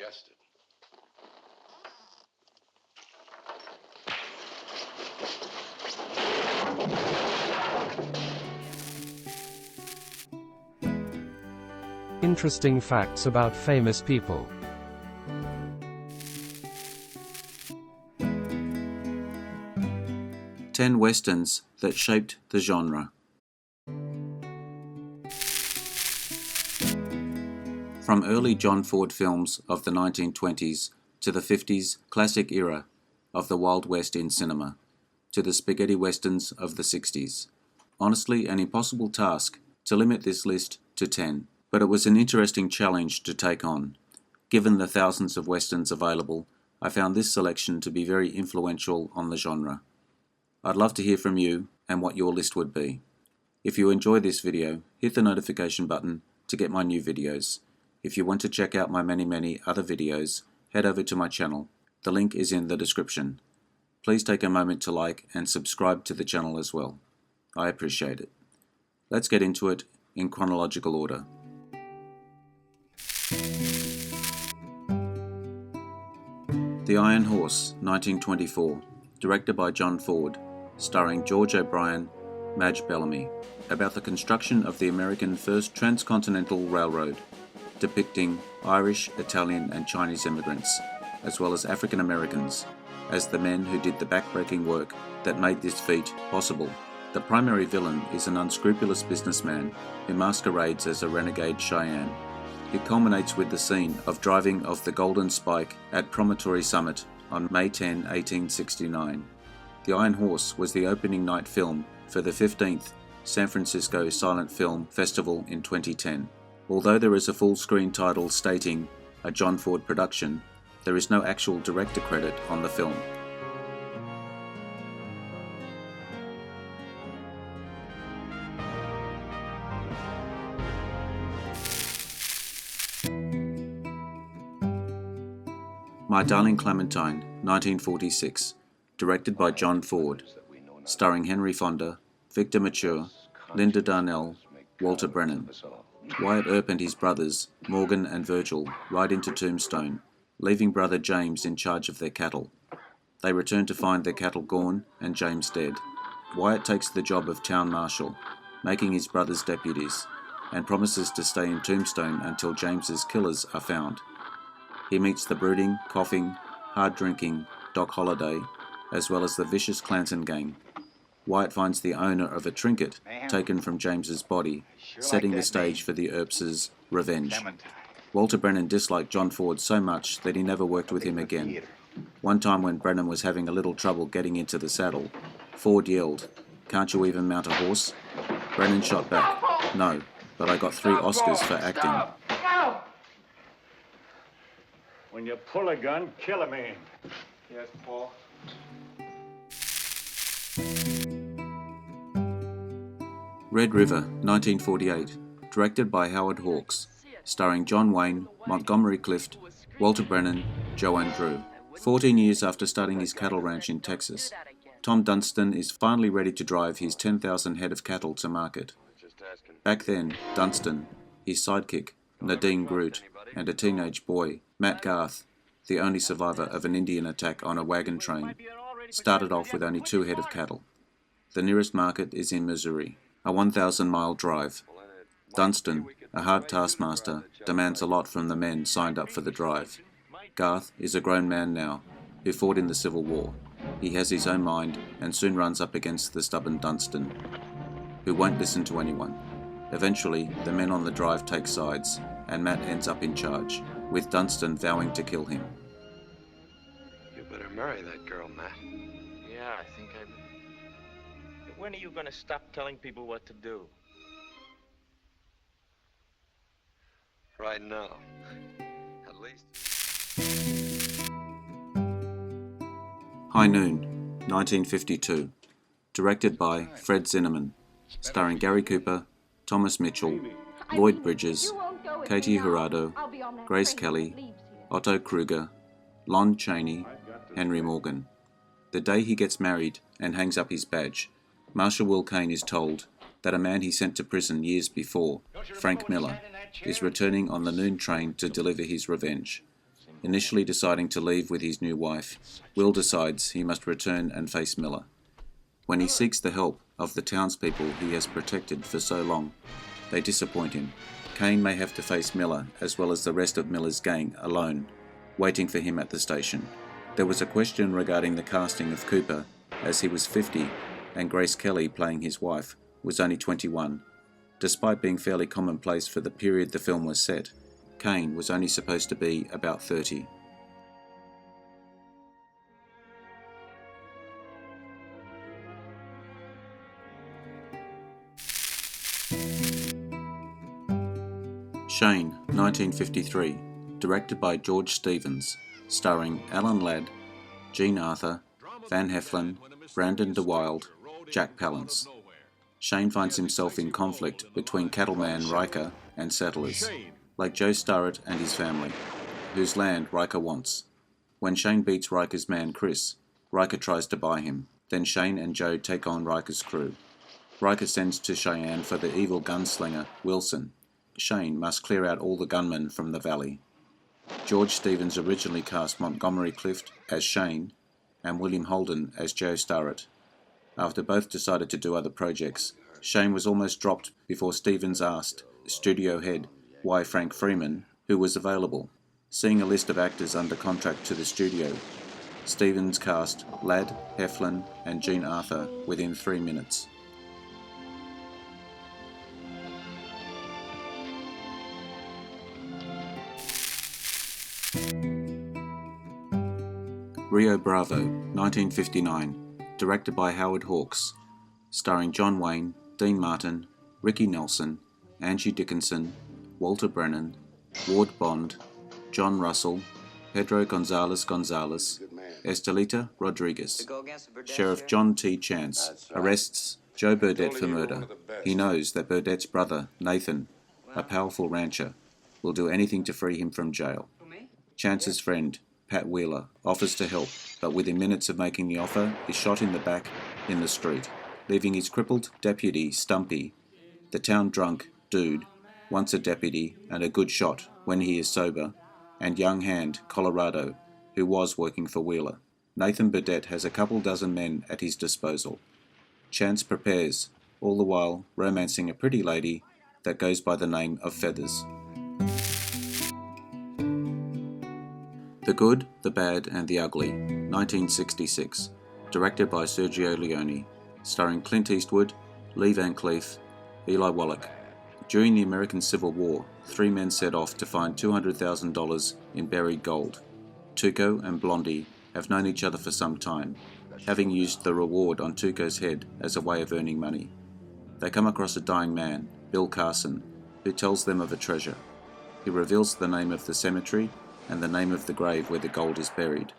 guessed it. Interesting facts about famous people. Ten westerns that shaped the genre. From early John Ford films of the 1920s to the 50s classic era of the Wild West in cinema, to the spaghetti westerns of the 60s. Honestly, an impossible task to limit this list to 10, but it was an interesting challenge to take on. Given the thousands of westerns available, I found this selection to be very influential on the genre. I'd love to hear from you and what your list would be. If you enjoy this video, hit the notification button to get my new videos. If you want to check out my many other videos, head over to my channel. The link is in the description. Please take a moment to like and subscribe to the channel as well. I appreciate it. Let's get into it in chronological order. The Iron Horse, 1924, directed by John Ford, starring George O'Brien, Madge Bellamy, about the construction of the American First Transcontinental Railroad, depicting Irish, Italian and Chinese immigrants, as well as African Americans, as the men who did the backbreaking work that made this feat possible. The primary villain is an unscrupulous businessman who masquerades as a renegade Cheyenne. It culminates with the scene of driving off the Golden Spike at Promontory Summit on May 10, 1869. The Iron Horse was the opening night film for the 15th San Francisco Silent Film Festival in 2010. Although there is a full screen title stating a John Ford production, there is no actual director credit on the film. My Darling Clementine, 1946, directed by John Ford, starring Henry Fonda, Victor Mature, Linda Darnell, Walter Brennan. Wyatt Earp and his brothers, Morgan and Virgil, ride into Tombstone, leaving brother James in charge of their cattle. They return to find their cattle gone and James dead. Wyatt takes the job of town marshal, making his brothers deputies, and promises to stay in Tombstone until James's killers are found. He meets the brooding, coughing, hard-drinking Doc Holliday, as well as the vicious Clanton gang. Wyatt finds the owner of a trinket taken from James's body, setting the stage for the Earps' revenge. Walter Brennan disliked John Ford so much that he never worked with him again. One time when Brennan was having a little trouble getting into the saddle, Ford yelled, "Can't you even mount a horse?" Brennan shot back, "No, but I got 3 Oscars for acting." When you pull a gun, kill a man. Yes, Paul. Red River, 1948, directed by Howard Hawks, starring John Wayne, Montgomery Clift, Walter Brennan, Joanne Drew. 14 years after starting his cattle ranch in Texas, Tom Dunstan is finally ready to drive his 10,000 head of cattle to market. Back then, Dunstan, his sidekick, Nadine Groot, and a teenage boy, Matt Garth, the only survivor of an Indian attack on a wagon train, started off with only 2 head of cattle. The nearest market is in Missouri, a 1,000-mile drive. Dunstan, a hard taskmaster, demands a lot from the men signed up for the drive. Garth is a grown man now, who fought in the Civil War. He has his own mind and soon runs up against the stubborn Dunstan, who won't listen to anyone. Eventually, the men on the drive take sides, and Matt ends up in charge, with Dunstan vowing to kill him. You better marry that girl, Matt. Yeah, I think I... When are you gonna stop telling people what to do? Right now. At least. High Noon, 1952, directed by Fred Zinnemann, starring Gary Cooper, Thomas Mitchell, Lloyd Bridges, Katie Jurado, Grace Kelly, Otto Kruger, Lon Chaney, Henry Morgan. The day he gets married and hangs up his badge, Marshal Will Kane is told that a man he sent to prison years before, Frank Miller, is returning on the noon train to deliver his revenge. Initially deciding to leave with his new wife, Will decides he must return and face Miller. When he seeks the help of the townspeople he has protected for so long, they disappoint him. Kane may have to face Miller as well as the rest of Miller's gang alone, waiting for him at the station. There was a question regarding the casting of Cooper, as he was 50 and Grace Kelly, playing his wife, was only 21. Despite being fairly commonplace for the period the film was set, Kane was only supposed to be about 30. Shane, 1953, directed by George Stevens, starring Alan Ladd, Jean Arthur, Van Heflin, Brandon DeWilde, Jack Palance. Shane finds himself in conflict between cattleman Riker and settlers, like Joe Starrett and his family, whose land Riker wants. When Shane beats Riker's man Chris, Riker tries to buy him. Then Shane and Joe take on Riker's crew. Riker sends to Cheyenne for the evil gunslinger Wilson. Shane must clear out all the gunmen from the valley. George Stevens originally cast Montgomery Clift as Shane and William Holden as Joe Starrett. After both decided to do other projects, Shane was almost dropped before Stevens asked studio head why Frank Freeman, who was available. Seeing a list of actors under contract to the studio, Stevens cast Ladd, Heflin and Jean Arthur within 3 minutes. Rio Bravo, 1959, directed by Howard Hawks, starring John Wayne, Dean Martin, Ricky Nelson, Angie Dickinson, Walter Brennan, Ward Bond, John Russell, Pedro Gonzalez, Estelita Rodriguez. Sheriff John T. Chance arrests Joe Burdett for murder. He knows that Burdett's brother, Nathan, a powerful rancher, will do anything to free him from jail. Chance's friend, Pat Wheeler, offers to help, but within minutes of making the offer, is shot in the back in the street, leaving his crippled deputy, Stumpy, the town drunk dude, once a deputy and a good shot when he is sober, and young hand, Colorado, who was working for Wheeler. Nathan Burdett has a couple dozen men at his disposal. Chance prepares, all the while romancing a pretty lady that goes by the name of Feathers. The Good, the Bad and the Ugly, 1966, directed by Sergio Leone, starring Clint Eastwood, Lee Van Cleef, Eli Wallach. During the American Civil War, 3 men set off to find $200,000 in buried gold. Tuco and Blondie have known each other for some time, having used the reward on Tuco's head as a way of earning money. They come across a dying man, Bill Carson, who tells them of a treasure. He reveals the name of the cemetery and the name of the grave where the gold is buried.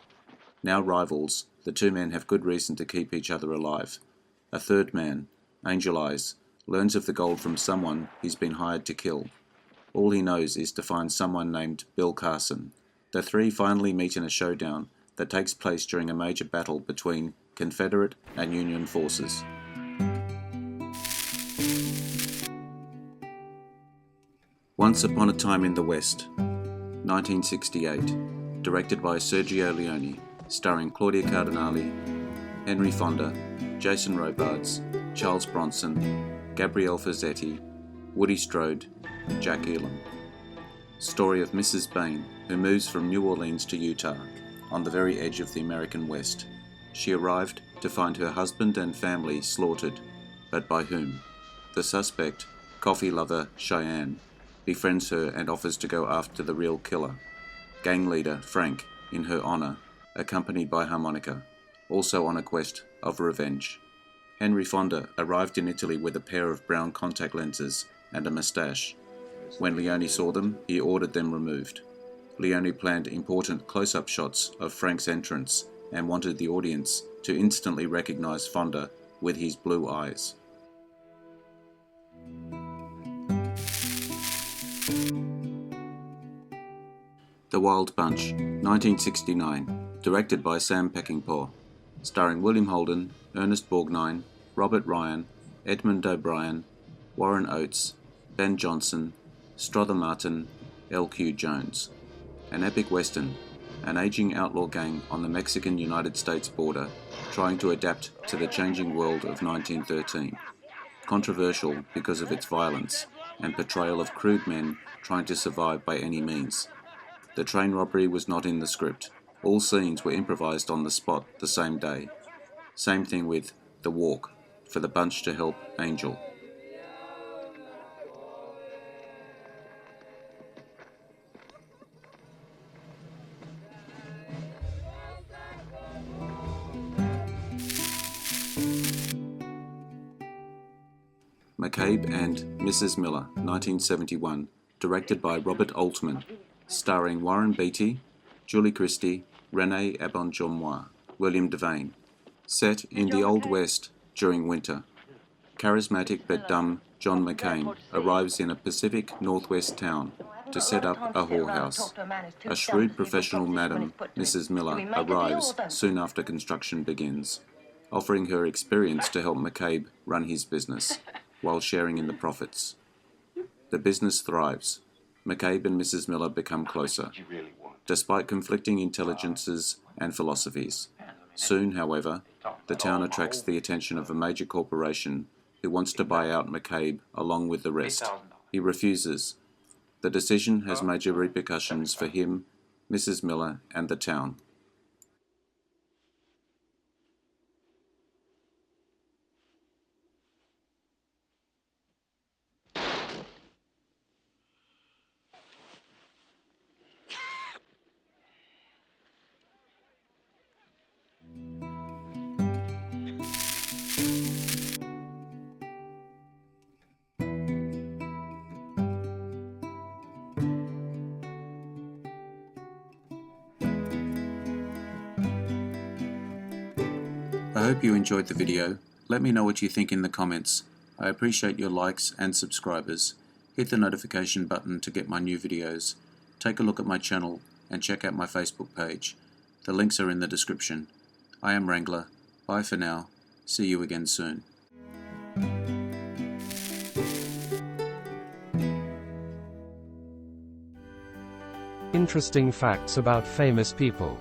Now rivals, the 2 men have good reason to keep each other alive. A third man, Angel Eyes, learns of the gold from someone he's been hired to kill. All he knows is to find someone named Bill Carson. The 3 finally meet in a showdown that takes place during a major battle between Confederate and Union forces. Once Upon a Time in the West, 1968, directed by Sergio Leone, starring Claudia Cardinale, Henry Fonda, Jason Robards, Charles Bronson, Gabrielle Fazzetti, Woody Strode, Jack Elam. Story of Mrs. Bain, who moves from New Orleans to Utah, on the very edge of the American West. She arrived to find her husband and family slaughtered, but by whom? The suspect, coffee lover Cheyenne, befriends her and offers to go after the real killer. Gang leader Frank, in her honor, accompanied by harmonica, also on a quest of revenge. Henry Fonda arrived in Italy with a pair of brown contact lenses and a moustache. When Leone saw them, he ordered them removed. Leone planned important close-up shots of Frank's entrance and wanted the audience to instantly recognize Fonda with his blue eyes. The Wild Bunch, 1969, directed by Sam Peckinpah, starring William Holden, Ernest Borgnine, Robert Ryan, Edmund O'Brien, Warren Oates, Ben Johnson, Strother Martin, L.Q. Jones. An epic western an aging outlaw gang on the Mexican-United States border trying to adapt to the changing world of 1913. Controversial because of its violence and portrayal of crude men trying to survive by any means. The train robbery was not in the script. All scenes were improvised on the spot the same day. Same thing with The Walk, for the bunch to help Angel. McCabe and Mrs. Miller, 1971, directed by Robert Altman, starring Warren Beatty, Julie Christie, Renee Auberjonois, William Devane. Set in the Old West during winter. Charismatic but dumb John McCain arrives in a Pacific Northwest town to set up a whorehouse. A shrewd professional madam, Mrs. Miller, arrives soon after construction begins, offering her experience to help McCabe run his business, while sharing in the profits. The business thrives. McCabe and Mrs. Miller become closer, despite conflicting intelligences and philosophies. Soon, however, the town attracts the attention of a major corporation who wants to buy out McCabe along with the rest. He refuses. The decision has major repercussions for him, Mrs. Miller, and the town. I hope you enjoyed the video. Let me know what you think in the comments. I appreciate your likes and subscribers. Hit the notification button to get my new videos. Take a look at my channel and check out my Facebook page. The links are in the description. I am Wrangler. Bye for now. See you again soon. Interesting facts about famous people.